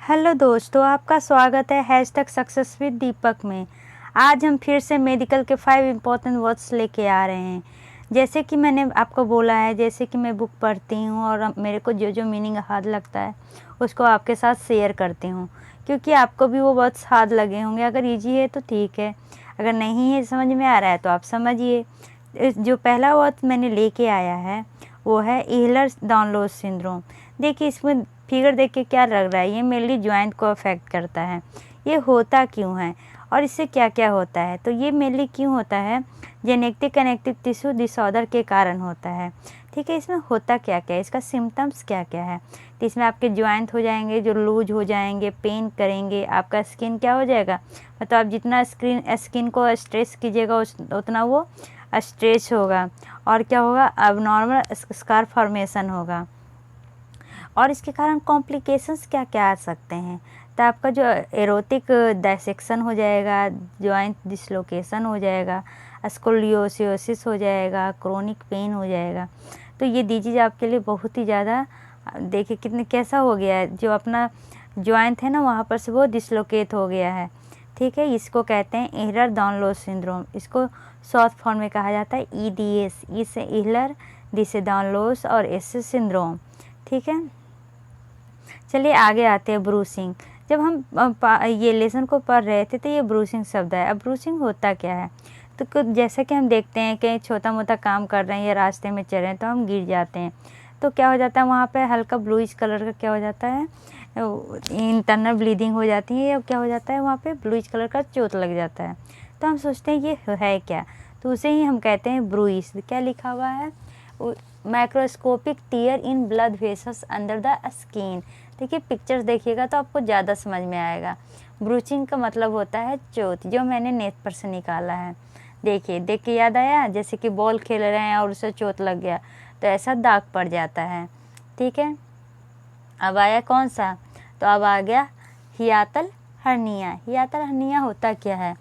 Hello दोस्तों, आपका स्वागत है हैशटैग सक्सेस विद दीपक में। आज हम फिर से मेडिकल के 5 इम्पोर्टेंट वर्ड्स लेके आ रहे हैं। जैसे कि मैंने आपको बोला है, जैसे कि मैं बुक पढ़ती हूँ और मेरे को जो जो मीनिंग हार्ड लगता है उसको आपके साथ शेयर करती हूँ, क्योंकि आपको भी वो वर्ड्स हार्ड लगे होंगे। अगर ईजी है तो ठीक है, अगर नहीं है समझ में आ रहा है तो आप समझिए। जो पहला वर्ड मैंने लेके आया है वो है ईहलर-डाउनलोज सिंड्रोम। देखिए इसमें फिगर देख के क्या लग रहा है, ये मेनली जॉइंट को अफेक्ट करता है। ये होता क्यों है और इससे क्या क्या होता है? तो ये मेनली क्यों होता है? जेनेटिक कनेक्टिव टिश्यू डिसऑर्डर के कारण होता है। ठीक है, इसमें होता क्या क्या है, इसका सिम्टम्स क्या क्या है? तो इसमें आपके जॉइंट हो जाएंगे जो लूज हो जाएंगे, पेन करेंगे, आपका स्किन क्या हो जाएगा, मतलब आप जितना स्किन को स्ट्रेच कीजिएगा उतना वो स्ट्रेच होगा। और क्या होगा, अब नॉर्मल स्कार फॉर्मेशन होगा। और इसके कारण कॉम्प्लिकेशंस क्या क्या आ सकते हैं? तो आपका जो एरोटिक डायसेक्शन हो जाएगा, जॉइंट डिसलोकेशन हो जाएगा, स्कोलियोसिस हो जाएगा, क्रोनिक पेन हो जाएगा। तो ये डिजीज आपके लिए बहुत ही ज़्यादा, देखिए कितने कैसा हो गया है, जो अपना जॉइंट है ना वहाँ पर से वो डिसलोकेट हो गया है। ठीक है, इसको कहते हैं ईहलर-डाउनलोज सिंड्रोम। इसको शॉर्ट फॉर्म में कहा जाता है EDS, ई से ईहलर, डी से डाउनलोज और एस से सिंड्रोम। ठीक है, चलिए आगे आते हैं ब्रूसिंग। जब हम ये लेसन को पढ़ रहे थे तो ये ब्रूसिंग शब्द है। अब ब्रूसिंग होता क्या है? तो कुछ जैसा कि हम देखते हैं कि छोटा मोटा काम कर रहे हैं या रास्ते में चल रहे हैं तो हम गिर जाते हैं, तो क्या हो जाता है वहाँ पे हल्का ब्लूइश कलर का क्या हो जाता है, इंटरनल ब्लीडिंग हो जाती है, या क्या हो जाता है वहाँ पे ब्लूइश कलर का चोट लग जाता है। तो हम सोचते हैं ये है क्या, तो उसे ही हम कहते हैं ब्रूइश। क्या लिखा हुआ है, microscopic tier in blood vessels under the skin. देखिए पिक्चर्स देखिएगा तो आपको ज़्यादा समझ में आएगा। ब्रूचिंग का मतलब होता है चोट, जो मैंने नेट पर से निकाला है। देखिए देख के याद आया, जैसे कि बॉल खेल रहे हैं और उसे चोट लग गया तो ऐसा दाग पड़ जाता है। ठीक है, अब आया कौन सा, तो अब आ गया हियातल हर्निया। हियातल हर्निया होता क्या है?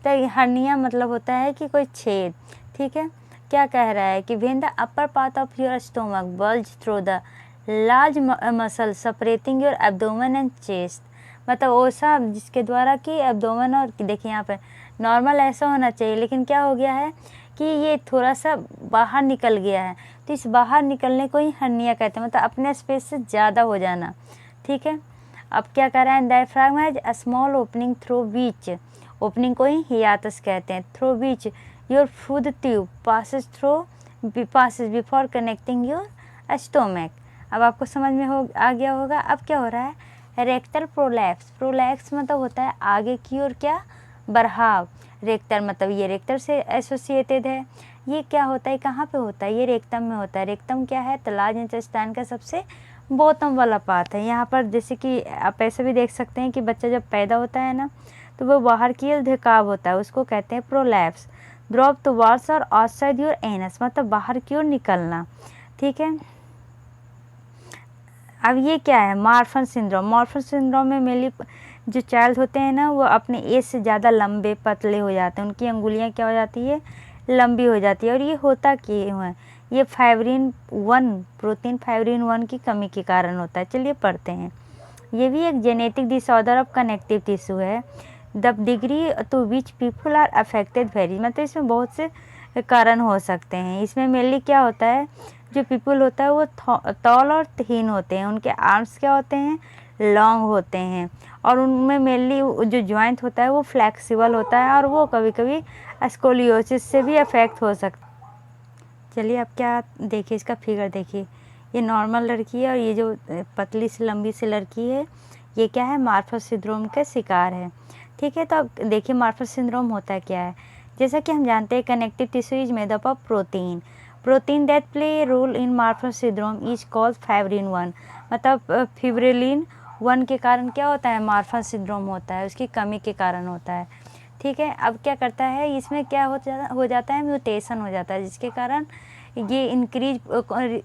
तो हर्निया मतलब होता है कि कोई छेद। ठीक है, क्या कह रहा है कि when the upper part of your stomach bulge through the large muscle separating your abdomen and chest. मतलब वो सब जिसके द्वारा कि एब्डोमेन और देखिए यहाँ पे नॉर्मल ऐसा होना चाहिए, लेकिन क्या हो गया है कि ये थोड़ा सा बाहर निकल गया है, तो इस बाहर निकलने को ही हर्निया कहते हैं, मतलब अपने स्पेस से ज़्यादा हो जाना। ठीक है, अब क्या कर रहा है, diaphragm has a small opening through which, opening को ही हियातस कहते हैं, through which your food tube passes before connecting your stomach. अब आपको समझ में आ गया होगा। अब क्या हो रहा है, रेक्टल प्रोलैप्स। प्रोलैप्स मतलब होता है आगे की ओर क्या, बर्हाव। रेक्टल मतलब ये रेक्टल से एसोसिएटेड है। ये क्या होता है, कहाँ पे होता है, ये रेक्टम में होता है। रेक्टम क्या है, तो लार्ज इंटेस्टाइन का सबसे बॉटम वाला पार्ट है। यहाँ पर जैसे कि आप ऐसे भी देख सकते हैं कि बच्चा जब पैदा होता है ना तो वो बाहर की ओर झुकाव होता है, उसको कहते हैं प्रोलैप्स। ड्रॉप टुवर्ड्स और आउटसाइड योर एनस, मतलब बाहर की ओर निकलना। ठीक है, अब ये क्या है, मार्फन सिंड्रोम। मार्फन सिंड्रोम में मेनली जो चाइल्ड होते हैं ना वो अपने एज से ज़्यादा लंबे पतले हो जाते हैं, उनकी अंगुलियां क्या हो जाती है, लंबी हो जाती है। और ये होता क्यों है, ये फाइब्रिन 1 प्रोटीन फाइब्रिन 1 की कमी के कारण होता है। चलिए पढ़ते हैं। ये भी एक genetic disorder of connective tissue है। The degree to which people are affected very, मतलब इसमें बहुत से कारण हो सकते हैं। इसमें मेनली क्या होता है, जो पीपल होता है वो टॉल और थीन होते हैं, उनके आर्म्स क्या होते हैं, लॉन्ग होते हैं, और उनमें मेनली जो जॉइंट होता है वो फ्लेक्सिबल होता है, और वो कभी कभी स्कोलियोसिस से भी अफेक्ट हो सकता है। चलिए अब क्या देखिए, इसका फिगर देखिए, ये नॉर्मल लड़की है और ये जो पतली सी लंबी सी लड़की है ये क्या है, मार्फन सिंड्रोम के शिकार है। ठीक है, तो अब देखिए मार्फन सिंड्रोम होता क्या है। जैसा कि हम जानते हैं connective tissue is made up of protein that play role in Marfan syndrome is called fibrin 1। मतलब फिब्रिलिन 1 के कारण क्या होता है, मार्फन सिंड्रोम होता है, उसकी कमी के कारण होता है। ठीक है, अब क्या करता है, इसमें क्या हो जाता है, म्यूटेशन हो जाता है, जिसके कारण ये इंक्रीज,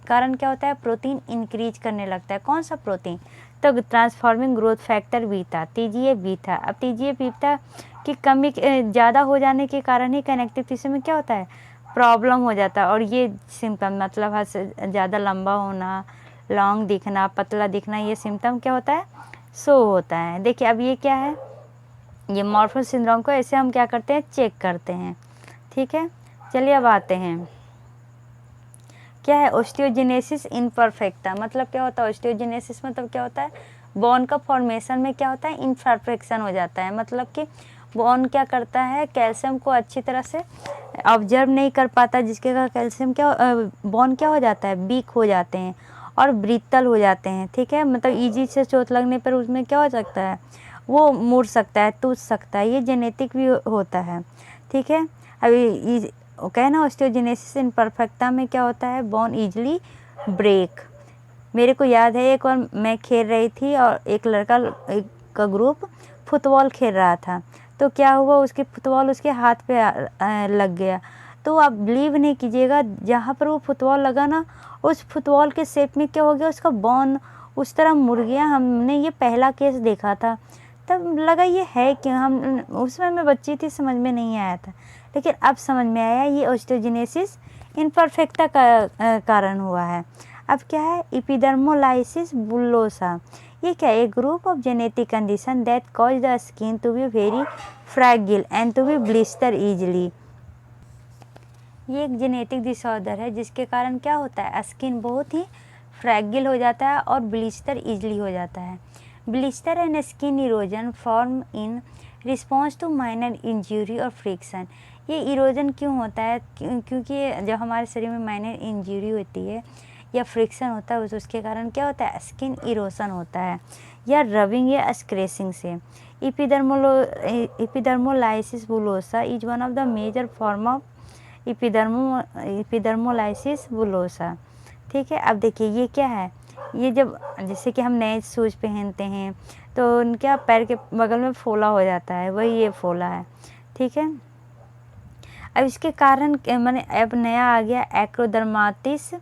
कारण क्या होता है, प्रोटीन इंक्रीज करने लगता है। कौन सा प्रोटीन, तो transforming growth factor beta, TGF beta. अब TGF बीटा की कमी ज़्यादा हो जाने के कारण ही कनेक्टिव टिश्यू में क्या होता है, प्रॉब्लम हो जाता है। और ये सिम्टम मतलब हद से ज़्यादा लंबा होना, लॉन्ग दिखना, पतला दिखना, ये सिम्टम क्या होता है, शो होता है। देखिए अब ये क्या है, ये मॉर्फन सिंड्रोम को ऐसे हम क्या करते हैं, चेक करते हैं। ठीक है, चलिए अब आते हैं, क्या है ओस्टियोजेनेसिस इम्परफेक्टा। मतलब क्या होता है ओस्टियोजेनेसिस, मतलब क्या होता है, बोन का फॉर्मेशन में क्या होता है, इम्परफेक्शन हो जाता है। मतलब कि बोन क्या करता है, कैल्शियम को अच्छी तरह से ऑब्जर्व नहीं कर पाता, जिसके कारण कैल्शियम क्या बोन क्या हो जाता है, वीक हो जाते हैं और ब्रिटल हो जाते हैं। ठीक है, मतलब ईजी से चोट लगने पर उसमें क्या हो सकता है, वो मुड़ सकता है, टूट सकता है। ये जेनेटिक भी होता है। ठीक है, अभी ओके ना, ऑस्टियोजेनेसिस इम्परफेक्टा में क्या होता है, बोन इजली ब्रेक। मेरे को याद है एक बार मैं खेल रही थी और एक लड़का का ग्रुप फुटबॉल खेल रहा था, तो क्या हुआ, उसके फुटबॉल उसके हाथ पे लग गया। तो आप बिलीव नहीं कीजिएगा, जहाँ पर वो फुटबॉल लगा ना, उस फुटबॉल के शेप में क्या हो गया, उसका बोन उस तरह मुड़ गया। हमने ये पहला केस देखा था, तब लगा ये है कि हम उसमें मैं बच्ची थी, समझ में नहीं आया था, लेकिन अब समझ में आया ये ऑस्टियोजेनेसिस इम्परफेक्टा का कारण हुआ है। अब क्या है, एपिडर्मोलाइसिस बुल्लोसा। ये क्या है, group of genetic condition that cause the skin to be very fragile and to be blister easily. ये एक जेनेटिक डिसऑर्डर है जिसके कारण क्या होता है, स्किन बहुत ही फ्रैगिल हो जाता है और ब्लिस्टर इजली हो जाता है। Blister and skin erosion form in response to minor injury और फ्रिक्शन। ये इरोजन क्यों होता है, क्योंकि जब हमारे शरीर में माइनर इंजरी होती है या फ्रिक्शन होता है, उसके कारण क्या होता है, स्किन इरोसन होता है, या रबिंग या स्क्रैचिंग से। Epidermolysis bullosa is one of the major form of epidermolysis bullosa. ठीक है, अब देखिए ये क्या है, ये जब जैसे कि हम नए शूज़ पहनते हैं तो उनके पैर के बगल में फोला हो जाता है, वही ये फोला है। ठीक है, अब इसके कारण मैंने अब नया आ गया एक्रोडर्माटिस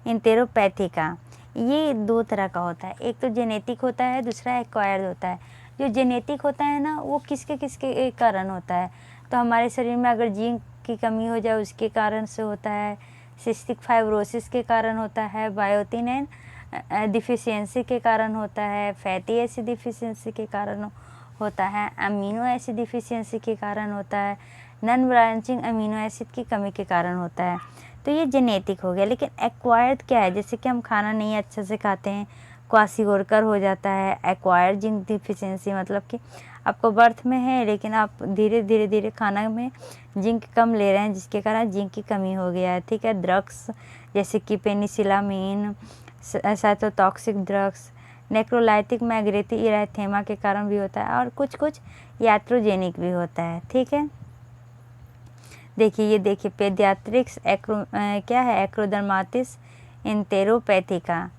इंटेरोपैथिका। ये दो तरह का होता है, एक तो जेनेटिक होता है, दूसरा एक्वायर्ड होता है। जो जेनेटिक होता है ना, वो किसके किसके कारण होता है, तो हमारे शरीर में अगर जिंक की कमी हो जाए उसके कारण से होता है, सिस्टिक फाइब्रोसिस के कारण होता है, बायोटिन एंड डिफिशियंसी के कारण होता है, फैटी एसिड डिफिशियंसी के कारण होता है, अमीनो एसिड डिफिशियंसी के कारण होता है, नॉन ब्रांचिंग अमीनो एसिड की कमी के कारण होता है। तो ये जेनेटिक हो गया। लेकिन एक्वायर्ड क्या है, जैसे कि हम खाना नहीं अच्छे से खाते हैं, क्वासिओरकर हो जाता है। एक्वायर्ड जिंक डिफिशियंसी मतलब कि आपको बर्थ में है लेकिन आप धीरे धीरे खाना में जिंक कम ले रहे हैं, जिसके कारण जिंक की कमी हो गया है। ठीक है, ड्रग्स जैसे कि पेनिसिलामिन, साइटोटॉक्सिक ड्रग्स, नेक्रोलाइटिक मैग्रेटी इराथेमा के कारण भी होता है, और कुछ कुछ याट्रोजेनिक भी होता है। ठीक है, देखिए ये देखिए पेडियाट्रिक्स क्या है, एक्रोडर्माटिस इंटेरोपैथिका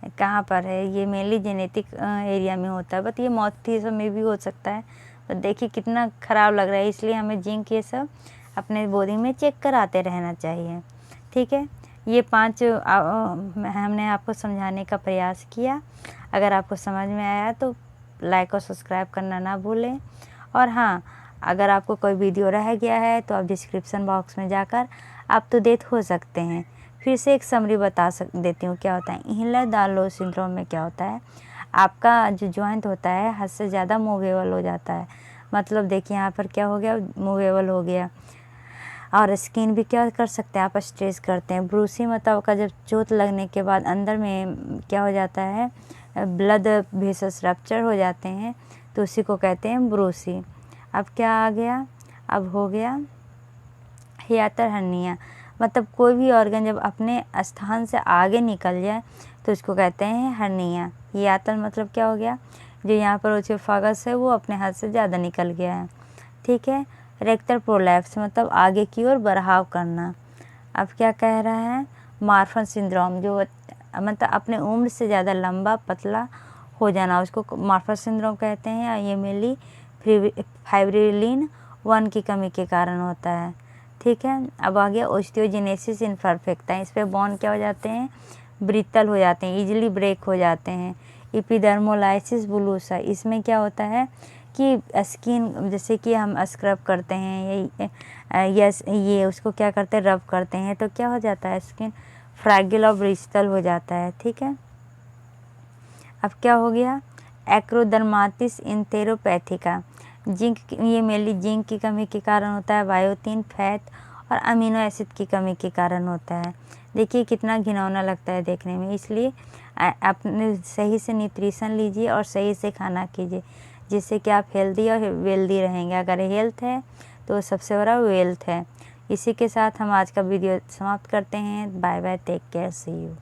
कहाँ पर है, ये मेनली जेनेटिक एरिया में होता है, बट ये मॉथिस में भी हो सकता है। तो देखिए कितना ख़राब लग रहा है, इसलिए हमें जिंक ये सब अपने बॉडी में चेक कराते रहना चाहिए। ठीक है, ये 5 हमने आपको समझाने का प्रयास किया। अगर आपको समझ में आया तो लाइक और सब्सक्राइब करना ना भूलें। और हाँ, अगर आपको कोई वीडियो रह गया है तो आप डिस्क्रिप्शन बॉक्स में जाकर अप टू डेट हो सकते हैं। फिर से एक समरी बता देती हूँ क्या होता है। इह्लर-डार्लोस सिंड्रोम में क्या होता है, आपका जो जॉइंट होता है हद से ज़्यादा मूवेबल हो जाता है। मतलब देखिए यहाँ पर क्या हो गया, मूवेबल हो गया, और स्किन भी क्या कर सकते हैं, आप स्ट्रेच करते हैं। ब्रूसी मतलब का जब चोट लगने के बाद अंदर में क्या हो जाता है, ब्लड वेसल्स रप्चर हो जाते हैं, तो उसी को कहते हैं ब्रूसी। अब क्या आ गया, अब हो गया हियाटर हर्निया, मतलब कोई भी ऑर्गन जब अपने स्थान से आगे निकल जाए तो उसको कहते हैं हर्निया। हियाटर मतलब क्या हो गया, जो यहाँ पर ओसिफेगस है वो अपने हाथ से ज़्यादा निकल गया है। ठीक है, रेक्टल प्रोलैप्स मतलब आगे की ओर बढ़ाव करना। अब क्या कह रहा है, मार्फन सिंड्रोम जो मतलब अपने उम्र से ज़्यादा लंबा पतला हो जाना, उसको मार्फन सिंड्रोम कहते हैं। ये मेनली फाइब्रिलिन 1 की कमी के कारण होता है। ठीक है, अब आ गया ओस्टियोजेनेसिस इम्परफेक्टा। इस पर बोन क्या हो जाते हैं, ब्रिटल हो जाते हैं, इजीली ब्रेक हो जाते हैं। एपिडर्मोलाइसिस बुलोसा, इसमें क्या होता है कि स्किन जैसे कि हम स्क्रब करते हैं ये उसको क्या करते हैं, रब करते हैं, तो क्या हो जाता है, स्किन फ्रैगिल और ब्रिस्टल हो जाता है। ठीक है, अब क्या हो गया, एक्रोदर्माटिस इंटेरोपैथिका। जिंक, ये मेनली जिंक की कमी के कारण होता है, बायोटिन, फैट और अमीनो एसिड की कमी के कारण होता है। देखिए कितना घिनौना लगता है देखने में, इसलिए अपने सही से न्यूट्रिशन लीजिए और सही से खाना कीजिए, जिससे कि आप हेल्दी और वेल्दी रहेंगे। अगर हेल्थ है तो सबसे बड़ा वेल्थ है। इसी के साथ हम आज का वीडियो समाप्त करते हैं। Bye bye, take care, see you.